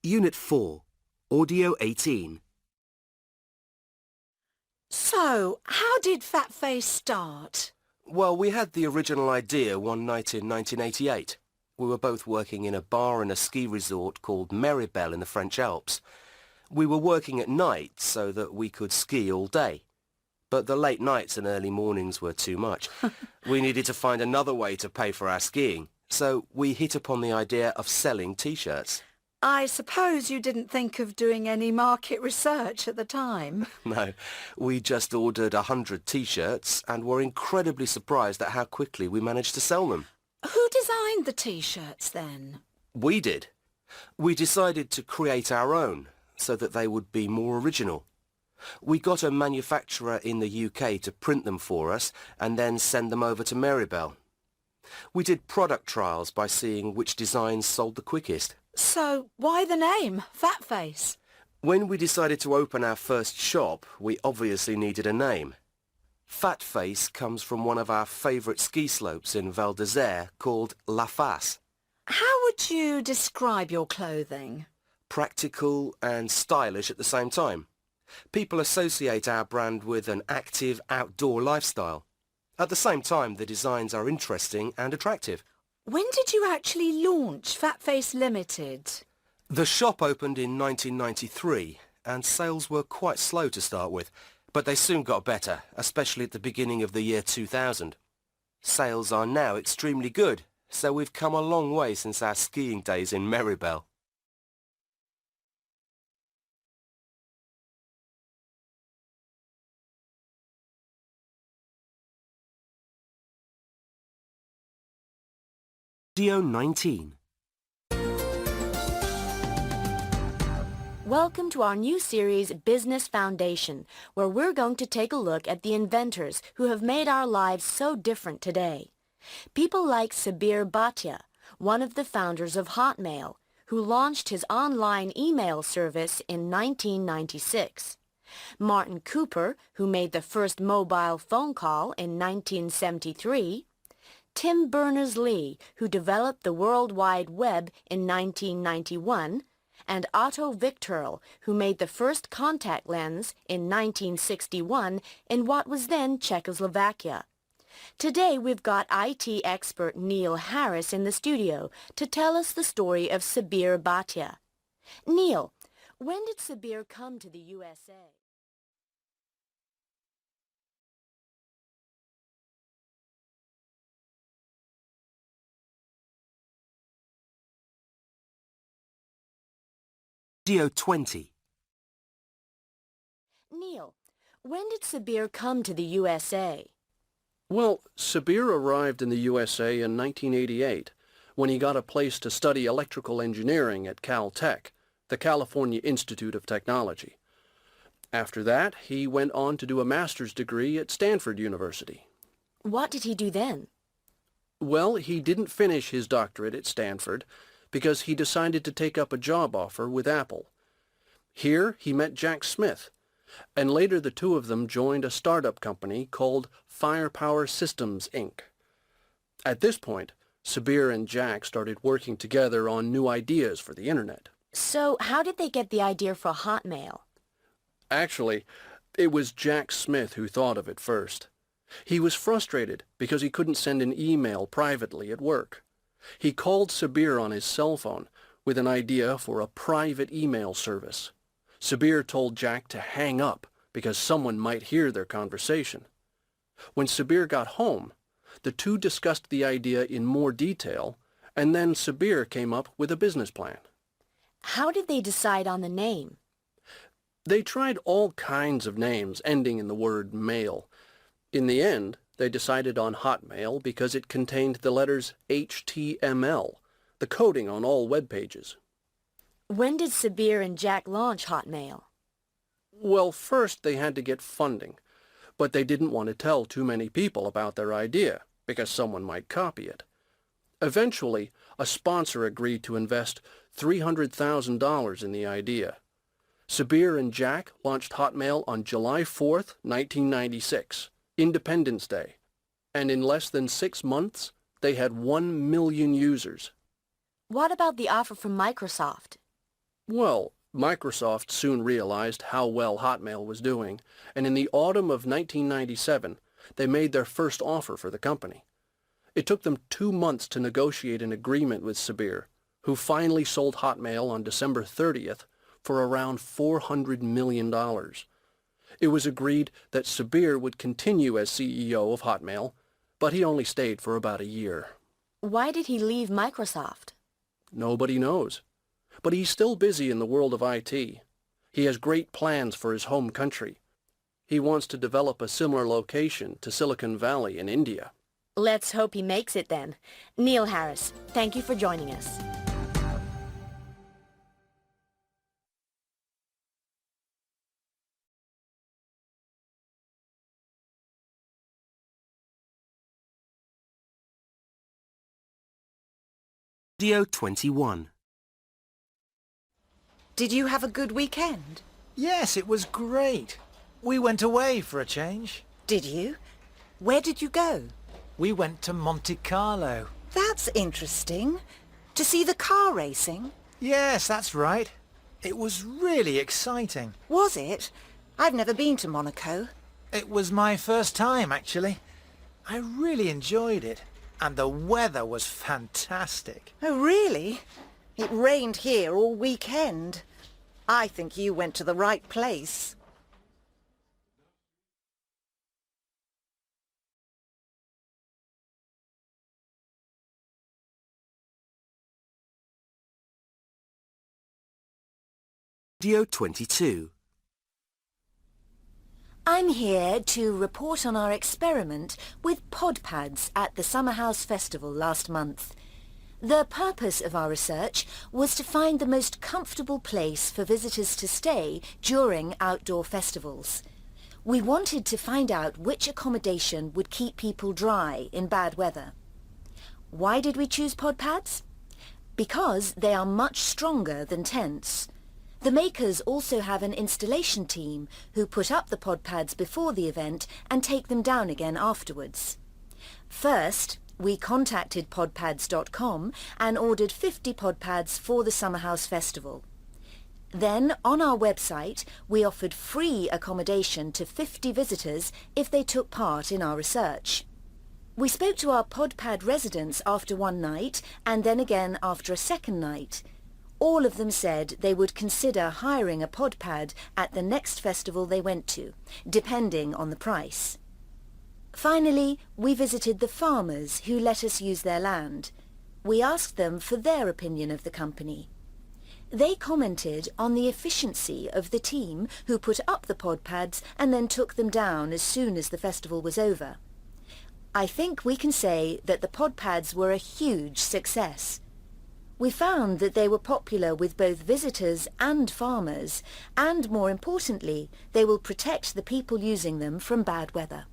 Unit 4, Audio 18. So, how did Fat Face start? Well, we had the original idea one night in 1988. We were both working in a bar in a ski resort called Meribel in the French Alps. We were working at night so that we could ski all day. But the late nights and early mornings were too much. We needed to find another way to pay for our skiing. So we hit upon the idea of selling T-shirts. I suppose you didn't think of doing any market research at the time. No, we just ordered 100 T-shirts and were incredibly surprised at how quickly we managed to sell them. Who designed the T-shirts then? We did. We decided to create our own so that they would be more original. We got a manufacturer in the UK to print them for us and then send them over to Meribel. We did product trials by seeing which designs sold the quickest. So, why the name, Fat Face? When we decided to open our first shop, we obviously needed a name. Fat Face comes from one of our favourite ski slopes in Val d'Isère called La Face. How would you describe your clothing? Practical and stylish at the same time. People associate our brand with an active outdoor lifestyle. At the same time, the designs are interesting and attractive. When did you actually launch Fat Face Limited? The shop opened in 1993 and sales were quite slow to start with, but they soon got better, especially at the beginning of the year 2000. Sales are now extremely good, so we've come a long way since our skiing days in Meribel. Video 19. Welcome to our new series, Business Foundation, where we're going to take a look at the inventors who have made our lives so different today. People like Sabir Bhatia, one of the founders of Hotmail, who launched his online email service in 1996. Martin Cooper, who made the first mobile phone call in 1973. Tim Berners-Lee, who developed the World Wide Web in 1991, and Otto Victorl, who made the first contact lens in 1961 in what was then Czechoslovakia. Today we've got IT expert Neil Harris in the studio to tell us the story of Sabir Bhatia. Neil, when did Sabir come to the USA? Video 20. Neil, when did Sabir come to the USA? Well, Sabir arrived in the USA in 1988 when he got a place to study electrical engineering at Caltech, the California Institute of Technology. After that, he went on to do a master's degree at Stanford University. What did he do then? Well, he didn't finish his doctorate at Stanford because he decided to take up a job offer with Apple. Here, he met Jack Smith, and later the two of them joined a startup company called Firepower Systems, Inc. At this point, Sabir and Jack started working together on new ideas for the Internet. So, how did they get the idea for Hotmail? Actually, it was Jack Smith who thought of it first. He was frustrated because he couldn't send an email privately at work. He called Sabir on his cell phone with an idea for a private email service. Sabir told Jack to hang up because someone might hear their conversation. When Sabir got home, the two discussed the idea in more detail, and then Sabir came up with a business plan. How did they decide on the name? They tried all kinds of names ending in the word mail. In the end, they decided on Hotmail because it contained the letters HTML, the coding on all web pages. When did Sabir and Jack launch Hotmail? Well, first they had to get funding, but they didn't want to tell too many people about their idea because someone might copy it. Eventually, a sponsor agreed to invest $300,000 in the idea. Sabir and Jack launched Hotmail on July 4th, 1996. Independence Day, and in less than 6 months, they had 1 million users. What about the offer from Microsoft? Well, Microsoft soon realized how well Hotmail was doing, and in the autumn of 1997, they made their first offer for the company. It took them 2 months to negotiate an agreement with Sabir, who finally sold Hotmail on December 30th for around $400 million. It was agreed that Sabir would continue as CEO of Hotmail, but he only stayed for about a year. Why did he leave Microsoft? Nobody knows. But he's still busy in the world of IT. He has great plans for his home country. He wants to develop a similar location to Silicon Valley in India. Let's hope he makes it then. Neil Harris, thank you for joining us. Video 21. Did you have a good weekend? Yes, it was great. We went away for a change. Did you? Where did you go? We went to Monte Carlo. That's interesting. To see the car racing? Yes, that's right. It was really exciting. Was it? I've never been to Monaco. It was my first time, actually. I really enjoyed it. And the weather was fantastic. Oh, really? It rained here all weekend. I think you went to the right place. Video 22. I'm here to report on our experiment with pod pads at the Summer House Festival last month. The purpose of our research was to find the most comfortable place for visitors to stay during outdoor festivals. We wanted to find out which accommodation would keep people dry in bad weather. Why did we choose pod pads? Because they are much stronger than tents. The makers also have an installation team who put up the pod pads before the event and take them down again afterwards. First, we contacted podpads.com and ordered 50 pod pads for the Summer House Festival. Then, on our website, we offered free accommodation to 50 visitors if they took part in our research. We spoke to our pod pad residents after one night and then again after a second night. All of them said they would consider hiring a pod pad at the next festival they went to, depending on the price. Finally, we visited the farmers who let us use their land. We asked them for their opinion of the company. They commented on the efficiency of the team who put up the pod pads and then took them down as soon as the festival was over. I think we can say that the pod pads were a huge success. We found that they were popular with both visitors and farmers, and more importantly, they will protect the people using them from bad weather.